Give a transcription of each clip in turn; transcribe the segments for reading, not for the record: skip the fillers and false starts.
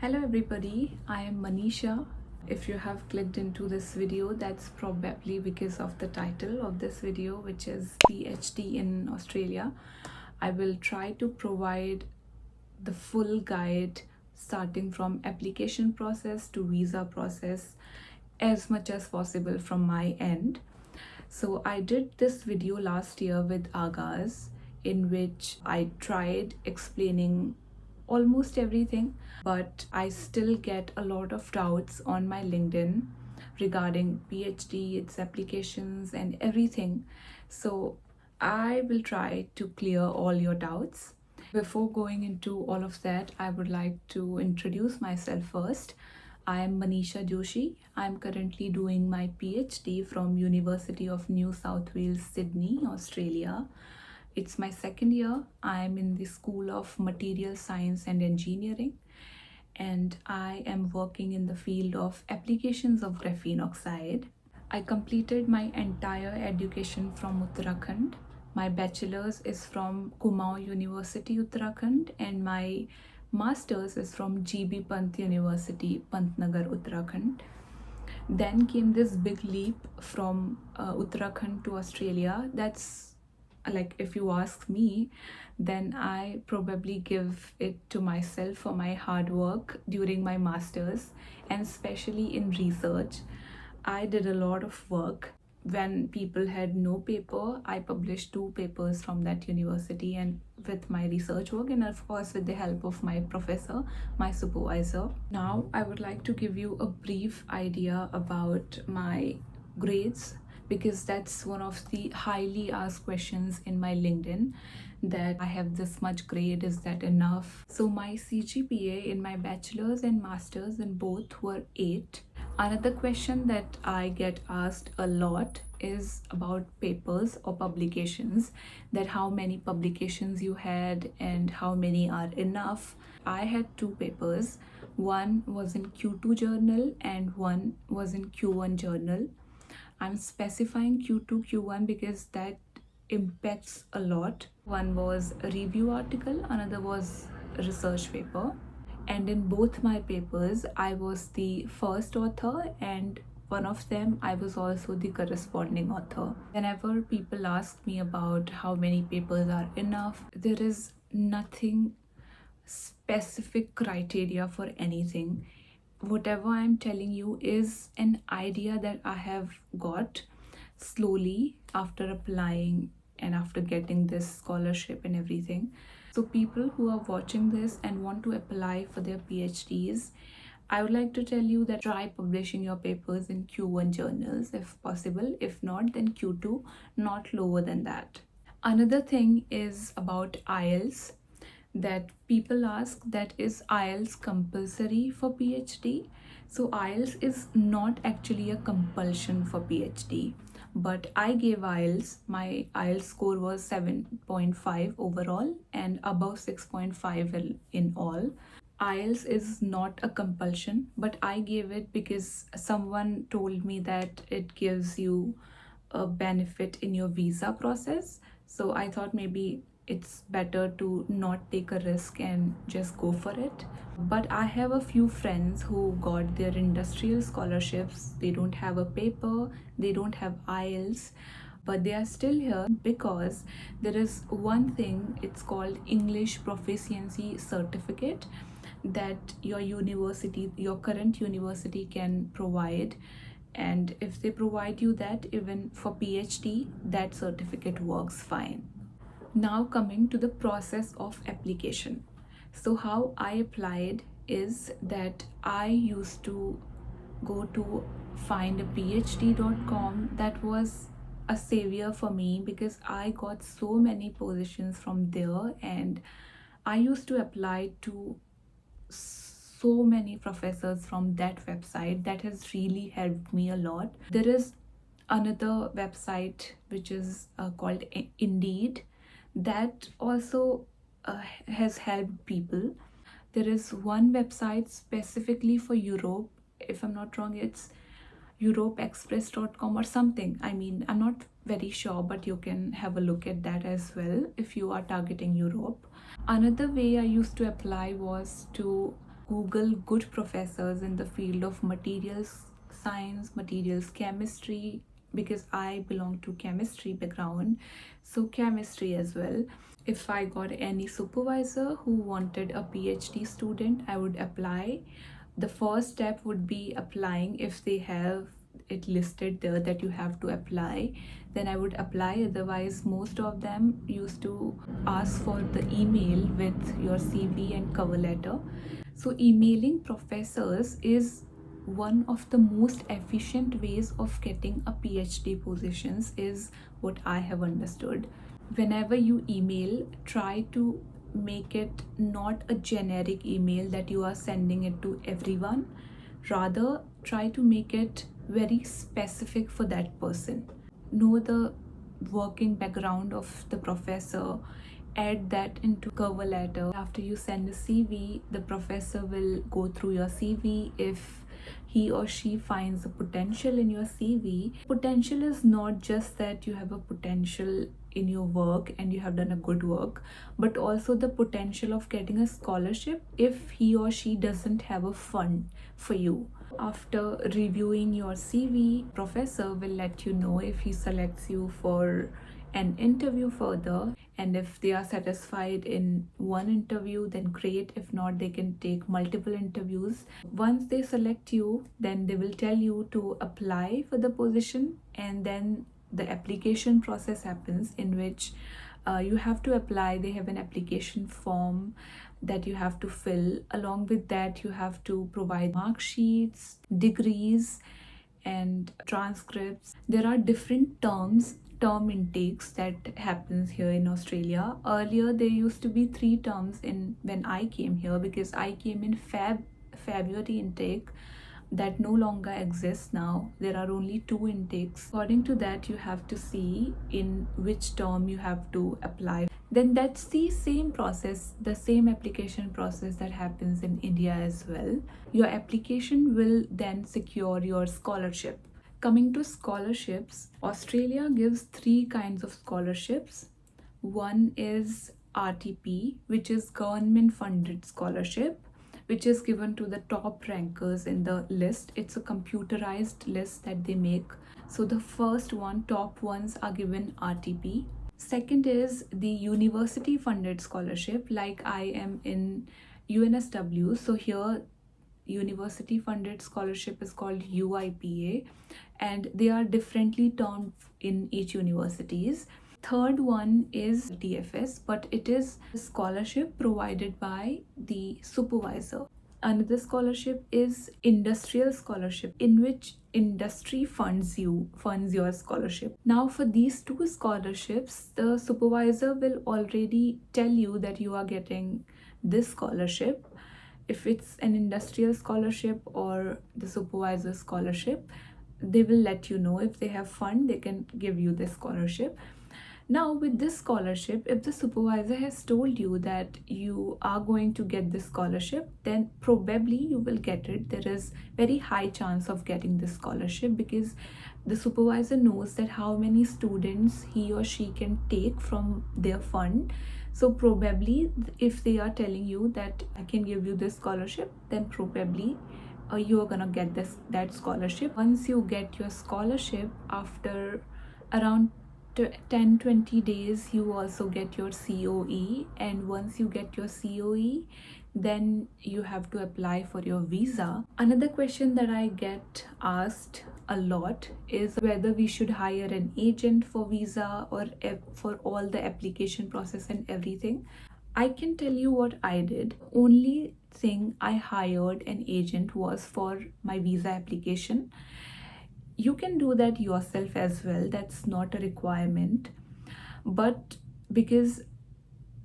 Hello everybody, I am Manisha. If you have clicked into this video, that's probably because of the title of this video, which is PhD in Australia. I will try to provide the full guide starting from application process to visa process as much as possible from my end. So I did this video last year with Agaz, in which I tried explaining almost everything, but I still get a lot of doubts on my LinkedIn regarding PhD, its applications, and everything. So I will try to clear all your doubts. Before going into all of that, I would like to introduce myself first. I am Manisha Joshi. I am currently doing my PhD from University of New South Wales, Sydney, Australia. It's my second year. I am in the School of Material Science and Engineering, and I am working in the field of applications of graphene oxide. I completed my entire education from Uttarakhand. My bachelor's is from Kumaon University, Uttarakhand, and my master's is from GB Pant University, Pantnagar, Uttarakhand. Then came this big leap from Uttarakhand to Australia. That's like, if you ask me, then I probably give it to myself for my hard work during my master's, and especially in research. I did a lot of work. When people had no paper, I published two papers from that university and with my research work, and of course with the help of my professor, my supervisor. Now I would like to give you a brief idea about my grades, because that's one of the highly asked questions in my LinkedIn, that I have this much grade, is that enough? So my CGPA in my bachelor's and master's in both were 8. Another question that I get asked a lot is about papers or publications, that how many publications you had and how many are enough. I had two papers. One was in Q2 journal and one was in Q1 journal. I'm specifying Q2, Q1 because that impacts a lot. One was a review article, another was a research paper. And in both my papers, I was the first author, and one of them I was also the corresponding author. Whenever people ask me about how many papers are enough, there is nothing specific criteria for anything. Whatever I'm telling you is an idea that I have got slowly after applying and after getting this scholarship and everything. So people who are watching this and want to apply for their PhDs, I would like to tell you that try publishing your papers in Q1 journals if possible. If not, then Q2, not lower than that. Another thing is about IELTS, that people ask, that is IELTS compulsory for PhD? So IELTS is not actually a compulsion for PhD, but I gave IELTS. My IELTS score was 7.5 overall and above 6.5 in all. IELTS is not a compulsion, but I gave it because someone told me that it gives you a benefit in your visa process. So I thought maybe it's better to not take a risk and just go for it. But I have a few friends who got their industrial scholarships. They don't have a paper, they don't have IELTS, but they are still here because there is one thing, it's called English Proficiency Certificate, that your university, your current university, can provide. And if they provide you that, even for PhD, that certificate works fine. Now coming to the process of application. So how I applied is that I used to go to findaphd.com. That was a savior for me because I got so many positions from there, and I used to apply to so many professors from that website. That has really helped me a lot. There is another website which is called Indeed, that also has helped people. There is one website specifically for Europe, if I'm not wrong, it's europeexpress.com or something. I mean, I'm not very sure, but you can have a look at that as well if you are targeting Europe. Another way I used to apply was to Google good professors in the field of materials science, materials chemistry, because I belong to chemistry background, so chemistry as well. If I got any supervisor who wanted a PhD student, I would apply. The first step would be applying. If they have it listed there that you have to apply, then I would apply. Otherwise, most of them used to ask for the email with your CV and cover letter. So emailing professors is one of the most efficient ways of getting a PhD positions, is what I have understood. Whenever you email, try to make it not a generic email that you are sending it to everyone. Rather, try to make it very specific for that person. Know the working background of the professor, add that into cover letter. After you send a CV, the professor will go through your CV. If he or she finds a potential in your CV, potential is not just that you have a potential in your work and you have done a good work, but also the potential of getting a scholarship if he or she doesn't have a fund for you. After reviewing your CV, professor will let you know if he selects you for an interview further, and if they are satisfied in one interview, then great. If not, they can take multiple interviews. Once they select you, then they will tell you to apply for the position, and then the application process happens, in which you have to apply. They have an application form that you have to fill. Along with that, you have to provide mark sheets, degrees, and transcripts. There are different term intakes that happens here in Australia. Earlier there used to be 3 terms in when I came here, because I came in February intake. That no longer exists now. There are only 2 intakes. According to that, you have to see in which term you have to apply. Then that's the same process, the same application process that happens in India as well. Your application will then secure your scholarship. Coming to scholarships, Australia gives 3 kinds of scholarships. One is RTP, which is government funded scholarship, which is given to the top rankers in the list. It's a computerized list that they make. So the first one, top ones are given RTP. Second is the university funded scholarship, like I am in UNSW. So here, university funded scholarship is called UIPA, and they are differently termed in each universities. Third one is DFS, but it is a scholarship provided by the supervisor. Another scholarship is industrial scholarship, in which industry funds your scholarship. Now for these 2 scholarships, the supervisor will already tell you that you are getting this scholarship. If it's an industrial scholarship or the supervisor scholarship, they will let you know. If they have fund, they can give you this scholarship. Now with this scholarship, if the supervisor has told you that you are going to get this scholarship, then probably you will get it. There is very high chance of getting this scholarship, because the supervisor knows that how many students he or she can take from their fund. So probably if they are telling you that I can give you this scholarship, then probably you are gonna get that scholarship. Once you get your scholarship, after around 10-20 days, you also get your COE, and once you get your COE, then you have to apply for your visa. Another question that I get asked a lot is whether we should hire an agent for visa or for all the application process and everything. I can tell you what I did. Only thing I hired an agent was for my visa application. You can do that yourself as well, that's not a requirement. But because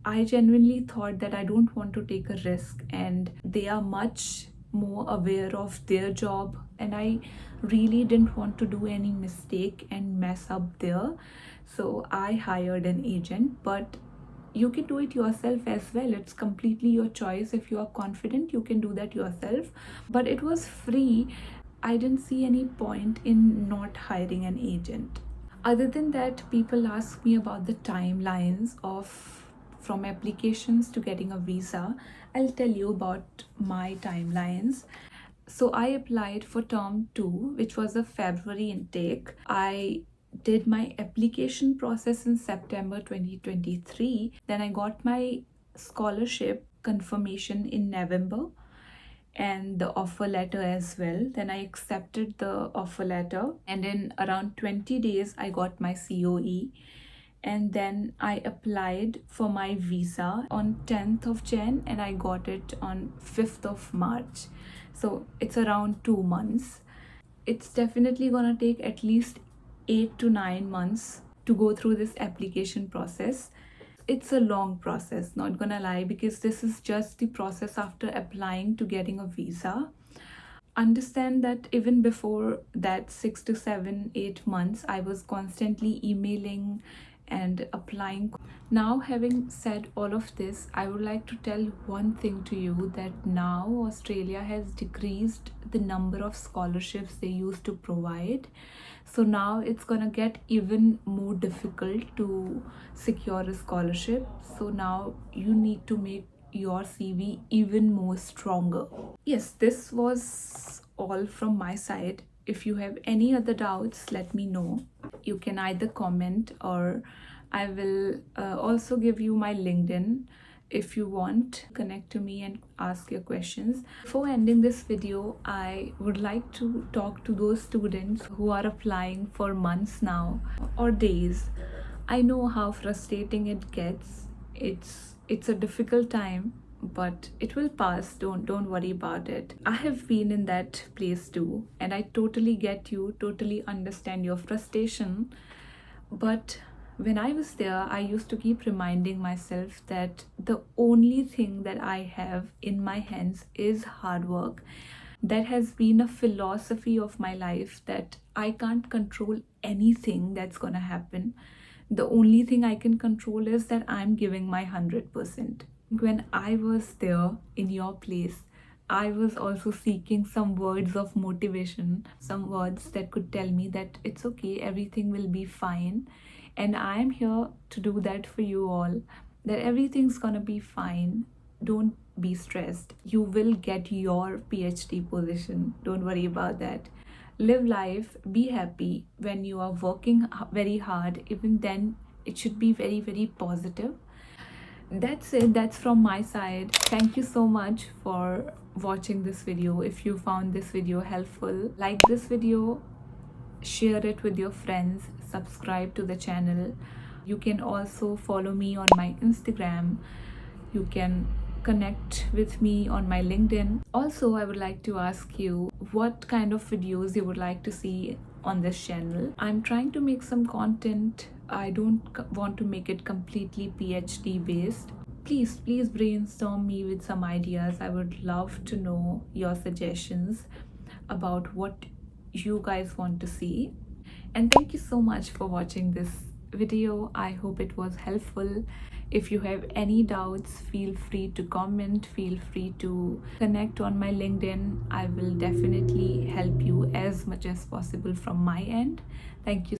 I genuinely thought that I don't want to take a risk, and they are much more aware of their job, and I really didn't want to do any mistake and mess up there, so I hired an agent. But you can do it yourself as well. It's completely your choice. If you are confident, you can do that yourself. But it was free. I didn't see any point in not hiring an agent. Other than that, people ask me about the timelines of from applications to getting a visa. I'll tell you about my timelines. So I applied for term 2, which was a February intake. I did my application process in September 2023. Then I got my scholarship confirmation in November and the offer letter as well. Then I accepted the offer letter, and in around 20 days I got my COE. And then I applied for my visa on 10th of Jan and I got it on 5th of March. So it's around 2 months. It's definitely gonna take at least 8 to 9 months to go through this application process. It's a long process, not gonna lie, because this is just the process after applying to getting a visa. Understand that even before that 6 to 7, 8 months, I was constantly emailing and applying. Now, having said all of this, I would like to tell one thing to you, that now Australia has decreased the number of scholarships they used to provide. So now it's gonna get even more difficult to secure a scholarship. So now you need to make your CV even more stronger. Yes, this was all from my side. If you have any other doubts, let me know. You can either comment, or I will also give you my LinkedIn if you want. Connect to me and ask your questions. Before ending this video, I would like to talk to those students who are applying for months now or days. I know how frustrating it gets. It's a difficult time, but it will pass. Don't worry about it. I have been in that place too, and I totally get you, totally understand your frustration. But when I was there, I used to keep reminding myself that the only thing that I have in my hands is hard work. That has been a philosophy of my life, that I can't control anything that's gonna happen. The only thing I can control is that I'm giving my 100%. When I was there in your place, I was also seeking some words of motivation, some words that could tell me that it's okay, everything will be fine. And I'm here to do that for you all, that everything's gonna be fine. Don't be stressed. You will get your PhD position. Don't worry about that. Live life, be happy. When you are working very hard, even then, it should be very, very positive. That's it. That's from my side. Thank you so much for watching this video. If you found this video helpful, like this video, share it with your friends, subscribe to the channel. You can also follow me on my Instagram. You can connect with me on my LinkedIn. Also, I would like to ask you what kind of videos you would like to see on this channel. I'm trying to make some content. I don't want to make it completely PhD based. Please brainstorm me with some ideas. I would love to know your suggestions about what you guys want to see. And thank you so much for watching this video. I hope it was helpful. If you have any doubts, feel free to comment, feel free to connect on my LinkedIn. I will definitely help you as much as possible from my end. Thank you.